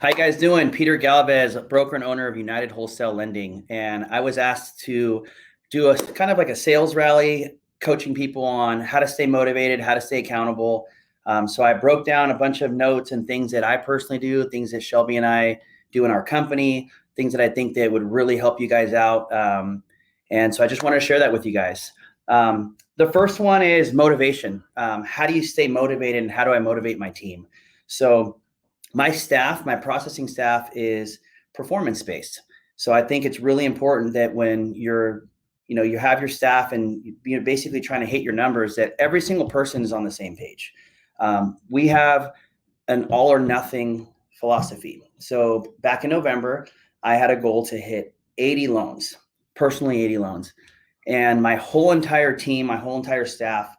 How you guys doing? Peter Galvez, broker and owner of United Wholesale Lending. And I was asked to do a kind of like a sales rally, coaching people on how to stay motivated, how to stay accountable. So I broke down a bunch of notes and things that I personally do, things that Shelby and I do in our company, things that I think that would really help you guys out. And so I just want to share that with you guys. The first one is motivation. How do you stay motivated and how do I motivate my team? So my staff, my processing staff is performance-based. So I think it's really important that when you have your staff and you're basically trying to hit your numbers, that every single person is on the same page. We have an all or nothing philosophy. So back in November, I had a goal to hit 80 loans, personally 80 loans. And my whole entire team, my whole entire staff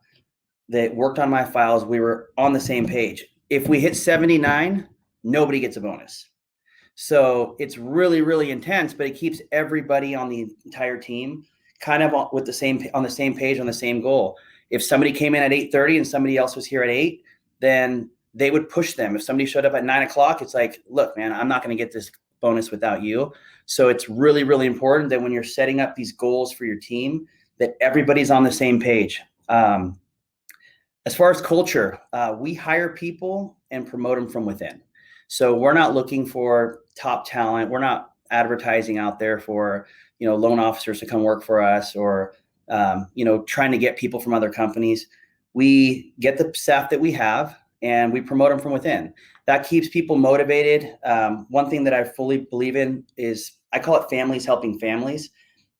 that worked on my files, we were on the same page. If we hit 79, nobody gets a bonus. So it's really, really intense, but it keeps everybody on the entire team kind of on the same page, on the same goal. If somebody came in at 8:30 and somebody else was here at 8, then they would push them. If somebody showed up at 9 o'clock, it's like, look, man, I'm not going to get this bonus without you. So it's really, really important that when you're setting up these goals for your team, that everybody's on the same page. As far as culture, we hire people and promote them from within. So we're not looking for top talent. We're not advertising out there for, loan officers to come work for us or, trying to get people from other companies. We get the staff that we have and we promote them from within. That keeps people motivated. One thing that I fully believe in is I call it families helping families.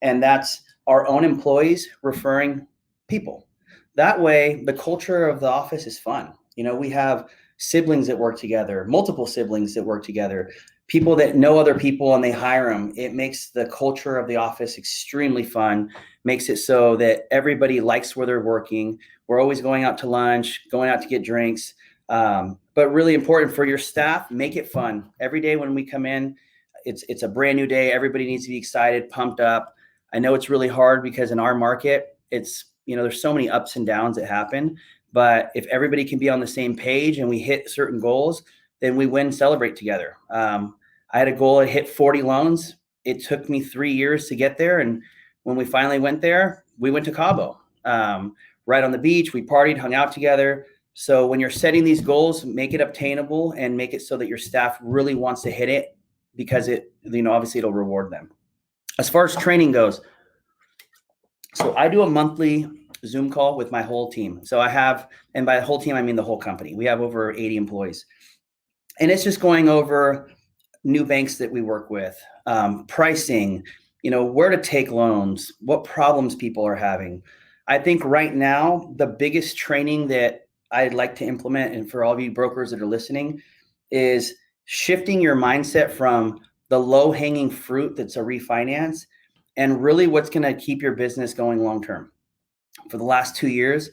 And that's our own employees referring people. That way, the culture of the office is fun. We have siblings that work together, multiple siblings that work together, people that know other people and they hire them. It makes the culture of the office extremely fun, makes it so that everybody likes where they're working. We're always going out to lunch, going out to get drinks. But really important for your staff, make it fun. Every day when we come in, it's a brand new day. Everybody needs to be excited, pumped up. I know it's really hard because in our market, there's so many ups and downs that happen. But if everybody can be on the same page and we hit certain goals, then we win, celebrate together. I had a goal to hit 40 loans. It took me 3 years to get there. And when we finally went there, we went to Cabo, right on the beach. We partied, hung out together. So when you're setting these goals, make it obtainable and make it so that your staff really wants to hit it because obviously it'll reward them. As far as training goes, so I do a monthly Zoom call with my whole team. So and by the whole team, I mean the whole company. We have over 80 employees. And it's just going over new banks that we work with, pricing, where to take loans, what problems people are having. I think right now, the biggest training that I'd like to implement, and for all of you brokers that are listening, is shifting your mindset from the low-hanging fruit that's a refinance and really what's going to keep your business going long-term. For the last 2 years,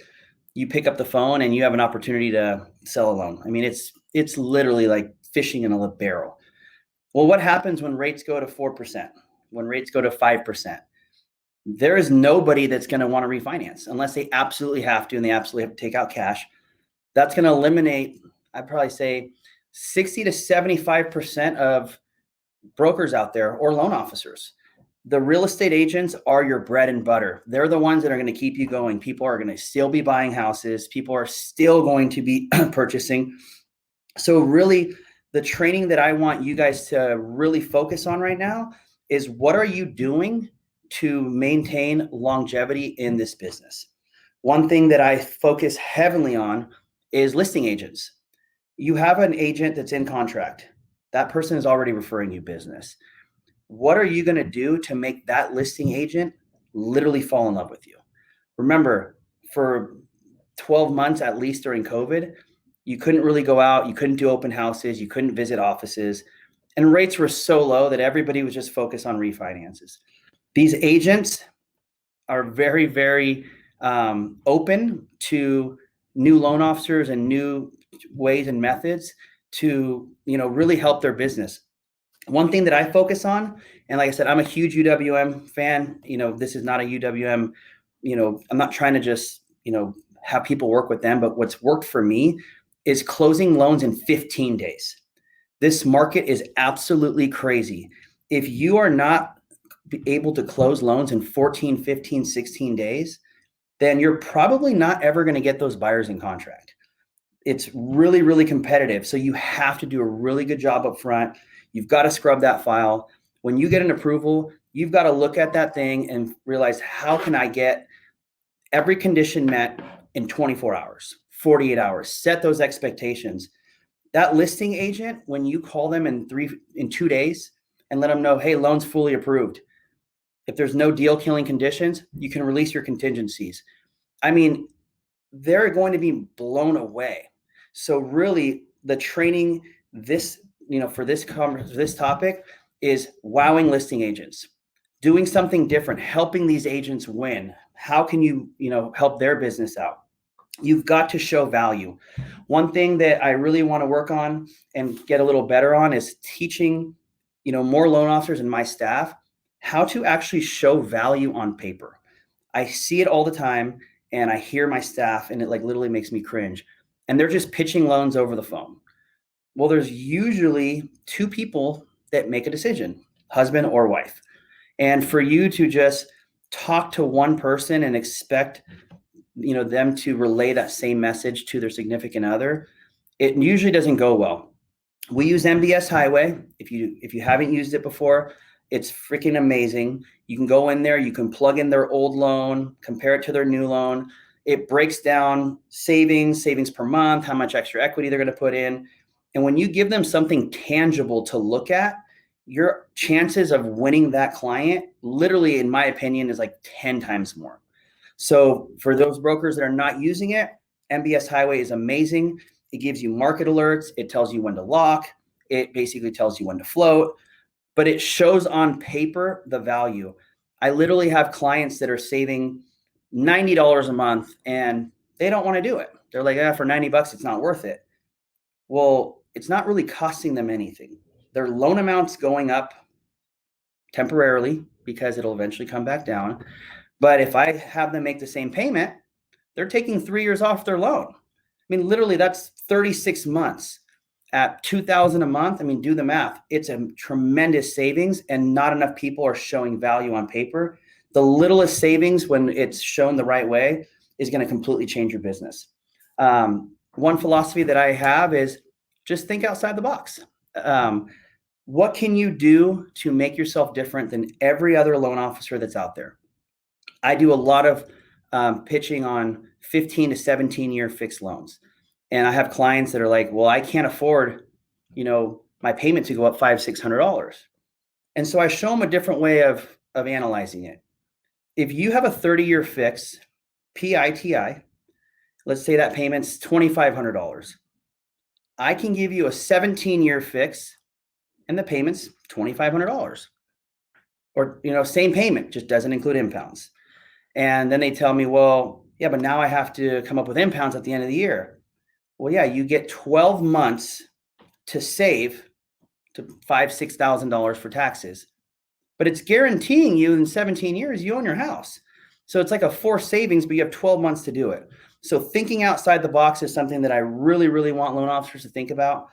you pick up the phone and you have an opportunity to sell a loan. I mean, it's literally like fishing in a barrel. Well, what happens when rates go to 4%, when rates go to 5%? There is nobody that's going to want to refinance unless they absolutely have to, and they absolutely have to take out cash. That's going to eliminate, I'd probably say, 60 to 75% of brokers out there or loan officers. The real estate agents are your bread and butter. They're the ones that are going to keep you going. People are going to still be buying houses. People are still going to be purchasing. So really, the training that I want you guys to really focus on right now is what are you doing to maintain longevity in this business? One thing that I focus heavily on is listing agents. You have an agent that's in contract. That person is already referring you business. What are you going to do to make that listing agent literally fall in love with you? Remember, for 12 months, at least during COVID, you couldn't really go out. You couldn't do open houses. You couldn't visit offices. And rates were so low that everybody was just focused on refinances. These agents are very, very open to new loan officers and new ways and methods to, really help their business. One thing that I focus on, and like I said, I'm a huge UWM fan. This is not a UWM, I'm not trying to just, have people work with them, but what's worked for me is closing loans in 15 days. This market is absolutely crazy. If you are not able to close loans in 14, 15, 16 days, then you're probably not ever going to get those buyers in contract. It's really, really competitive. So you have to do a really good job up front. You've got to scrub that file. When you get an approval, you've got to look at that thing and realize, how can I get every condition met in 24 hours, 48 hours? Set those expectations. That listing agent, when you call them in 2 days and let them know, hey, loan's fully approved. If there's no deal killing conditions, you can release your contingencies. I mean, they're going to be blown away. So really, the training for this topic is wowing listing agents, doing something different, helping these agents win. How can you help their business out? You've got to show value. One thing that I really want to work on and get a little better on is teaching, more loan officers and my staff how to actually show value on paper. I see it all the time, and I hear my staff, and it literally makes me cringe. And they're just pitching loans over the phone. Well, there's usually two people that make a decision, husband or wife. And for you to just talk to one person and expect them to relay that same message to their significant other, it usually doesn't go well. We use MBS Highway. If you haven't used it before, it's freaking amazing. You can go in there, you can plug in their old loan, compare it to their new loan. It breaks down savings per month, how much extra equity they're going to put in. And when you give them something tangible to look at, your chances of winning that client, literally, in my opinion, is 10 times more. So for those brokers that are not using it, MBS Highway is amazing. It gives you market alerts. It tells you when to lock. It basically tells you when to float, but it shows on paper the value. I literally have clients that are saving $90 a month and they don't want to do it. They're like, for $90, it's not worth it. Well, it's not really costing them anything. Their loan amount's going up temporarily because it'll eventually come back down. But if I have them make the same payment, they're taking 3 years off their loan. I mean, literally, that's 36 months at $2,000 a month. I mean, do the math. It's a tremendous savings, and not enough people are showing value on paper. The littlest savings, when it's shown the right way, is going to completely change your business. One philosophy that I have is just think outside the box. What can you do to make yourself different than every other loan officer that's out there? I do a lot of pitching on 15 to 17-year fixed loans. And I have clients that are like, well, I can't afford, my payment to go up $500, $600. And so I show them a different way of analyzing it. If you have a 30-year fix, PITI, let's say that payment's $2,500. I can give you a 17-year fix and the payment's $2,500. Or, same payment, just doesn't include impounds. And then they tell me, well, yeah, but now I have to come up with impounds at the end of the year. Well, yeah, you get 12 months to save to $5,000, $6,000 for taxes, but it's guaranteeing you in 17 years, you own your house. So it's like a forced savings, but you have 12 months to do it. So thinking outside the box is something that I really, really want loan officers to think about.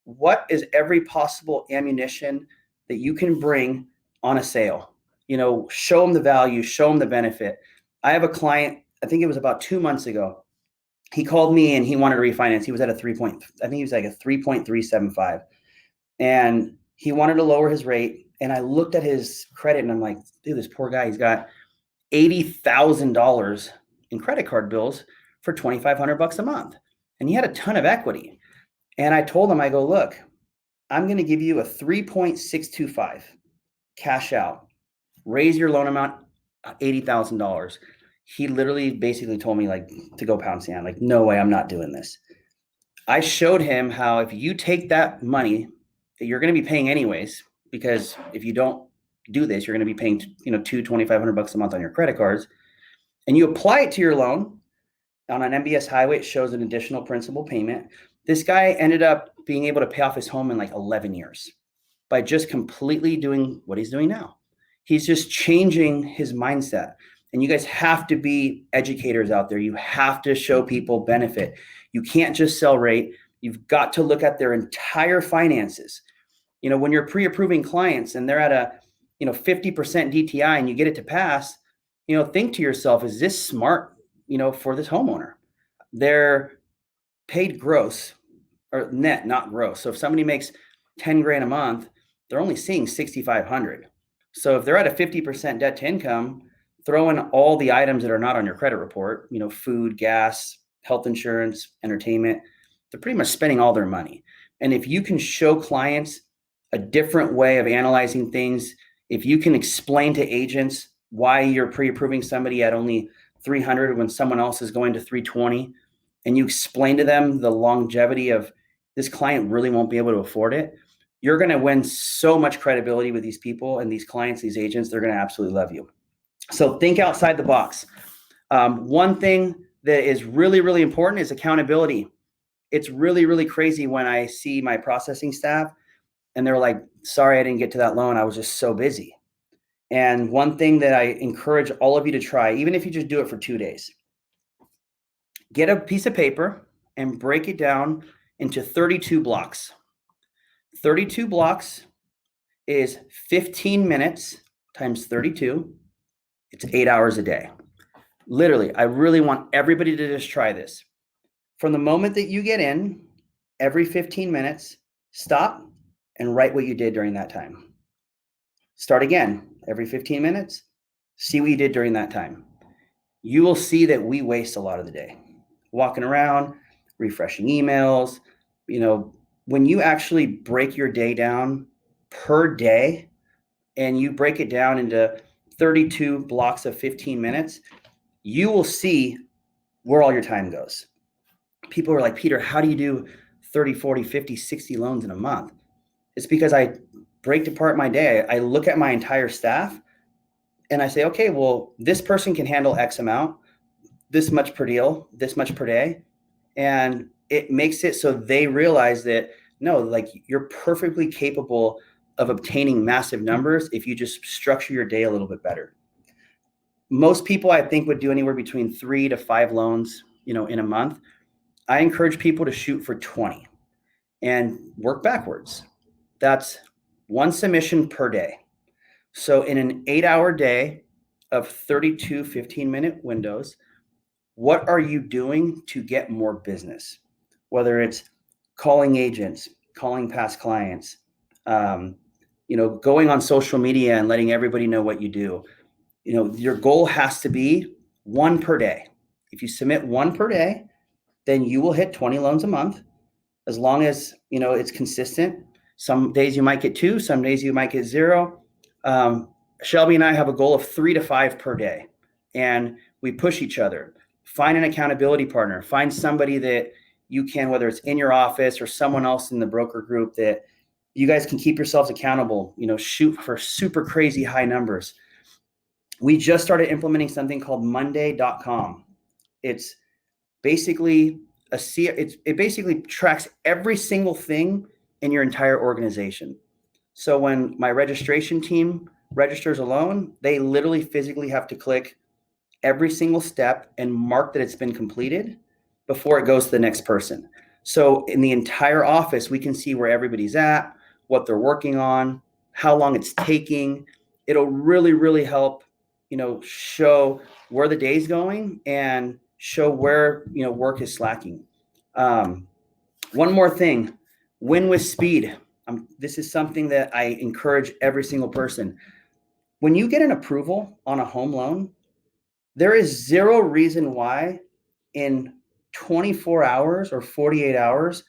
What is every possible ammunition that you can bring on a sale? Show them the value, show them the benefit. I have a client, I think it was about 2 months ago. He called me and he wanted to refinance. He was at a 3.375. And he wanted to lower his rate. And I looked at his credit and I'm like, dude, this poor guy, he's got $80,000 in credit card bills for $2,500 a month. And he had a ton of equity. And I told him, I go, look, I'm going to give you a 3.625 cash out, raise your loan amount $80,000. He literally basically told me to go pound sand. No way, I'm not doing this. I showed him how if you take that money that you're going to be paying anyways, because if you don't do this, you're going to be paying, $2,500 a month on your credit cards, and you apply it to your loan on an MBS Highway, it shows an additional principal payment. This guy ended up being able to pay off his home in 11 years by just completely doing what he's doing now. He's just changing his mindset. And you guys have to be educators out there. You have to show people benefit. You can't just sell rate. You've got to look at their entire finances. When you're pre-approving clients and they're at a 50% DTI and you get it to pass, think to yourself, is this smart, for this homeowner? They're paid gross or net, not gross. So if somebody makes 10 grand a month, they're only seeing 6,500. So if they're at a 50% debt to income, throw in all the items that are not on your credit report, food, gas, health insurance, entertainment, they're pretty much spending all their money. And if you can show clients a different way of analyzing things, if you can explain to agents why you're pre-approving somebody at only 300 when someone else is going to 320, and you explain to them the longevity of this client really won't be able to afford it, you're going to win so much credibility with these people and these clients, these agents. They're going to absolutely love you. So think outside the box. One thing that is really, really important is accountability. It's really, really crazy when I see my processing staff and they're like, sorry, I didn't get to that loan. I was just so busy. And one thing that I encourage all of you to try, even if you just do it for 2 days, get a piece of paper and break it down into 32 blocks. 32 blocks is 15 minutes times 32. It's 8 hours a day. Literally, I really want everybody to just try this. From the moment that you get in, every 15 minutes, stop and write what you did during that time. Start again every 15 minutes, see what you did during that time. You will see that we waste a lot of the day walking around, refreshing emails. When you actually break your day down per day and you break it down into 32 blocks of 15 minutes, you will see where all your time goes. People are like, Peter, how do you do 30, 40, 50, 60 loans in a month? It's because I break apart my day. I look at my entire staff and I say, okay, well, this person can handle X amount, this much per deal, this much per day. And it makes it so they realize that, no, like you're perfectly capable of obtaining massive numbers if you just structure your day a little bit better. Most people, I think, would do anywhere between 3 to 5 loans, in a month. I encourage people to shoot for 20 and work backwards. That's one submission per day. So in an 8-hour day of 32 15-minute windows, what are you doing to get more business? Whether it's calling agents, calling past clients, going on social media and letting everybody know what you do. Your goal has to be 1 per day. If you submit 1 per day, then you will hit 20 loans a month, as long as, it's consistent. Some days you might get 2, some days you might get 0. Shelby and I have a goal of 3 to 5 per day, and we push each other. Find an accountability partner. Find somebody that you can, whether it's in your office or someone else in the broker group, that you guys can keep yourselves accountable, shoot for super crazy high numbers. We just started implementing something called Monday.com. It's basically it basically tracks every single thing in your entire organization. So when my registration team registers a loan, they literally physically have to click every single step and mark that it's been completed before it goes to the next person. So in the entire office, we can see where everybody's at, what they're working on, how long it's taking. It'll really, really help, show where the day's going and show where, work is slacking. One more thing, win with speed. This is something that I encourage every single person. When you get an approval on a home loan, there is zero reason why in 24 hours or 48 hours,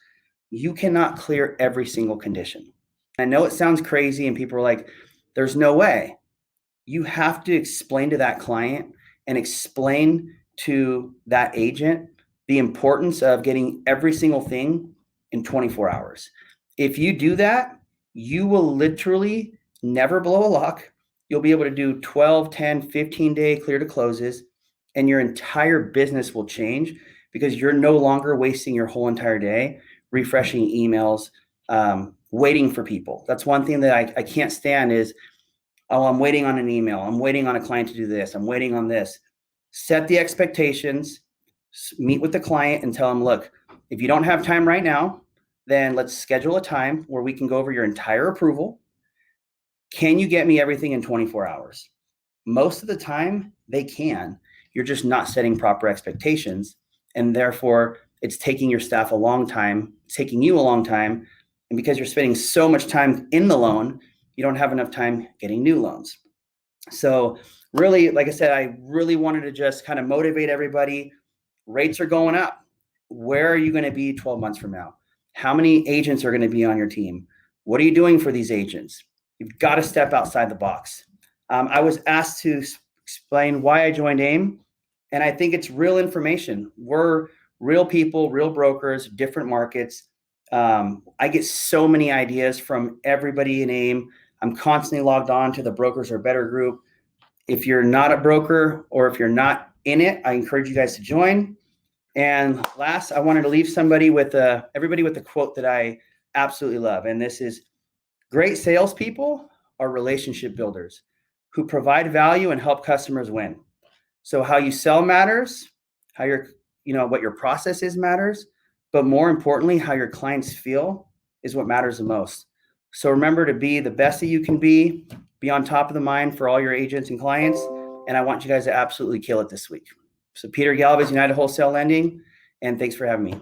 you cannot clear every single condition. I know it sounds crazy and people are like, there's no way. You have to explain to that client and explain to that agent the importance of getting every single thing in 24 hours. If you do that, you will literally never blow a lock. You'll be able to do 12, 10, 15-day clear to closes, and your entire business will change because you're no longer wasting your whole entire day refreshing emails, waiting for people. That's one thing that I can't stand is, oh, I'm waiting on an email. I'm waiting on a client to do this. I'm waiting on this. Set the expectations, meet with the client and tell them, look, if you don't have time right now, then let's schedule a time where we can go over your entire approval. Can you get me everything in 24 hours? Most of the time they can. You're just not setting proper expectations. And therefore it's taking your staff a long time, taking you a long time. And because you're spending so much time in the loan, you don't have enough time getting new loans. So really, like I said, I really wanted to just kind of motivate everybody. Rates are going up. Where are you going to be 12 months from now? How many agents are going to be on your team? What are you doing for these agents? You've got to step outside the box. I was asked to explain why I joined AIME, and I think it's real information. We're real people, real brokers, different markets. I get so many ideas from everybody in AIME. I'm constantly logged on to the Brokers Are Better group. If you're not a broker or if you're not in it, I encourage you guys to join. And last, I wanted to leave everybody with a quote that I absolutely love. And this is: great salespeople are relationship builders who provide value and help customers win. So how you sell matters, what your process is matters, but more importantly, how your clients feel is what matters the most. So remember to be the best that you can be on top of the mind for all your agents and clients. And I want you guys to absolutely kill it this week. So Peter Galvez, United Wholesale Lending, and thanks for having me.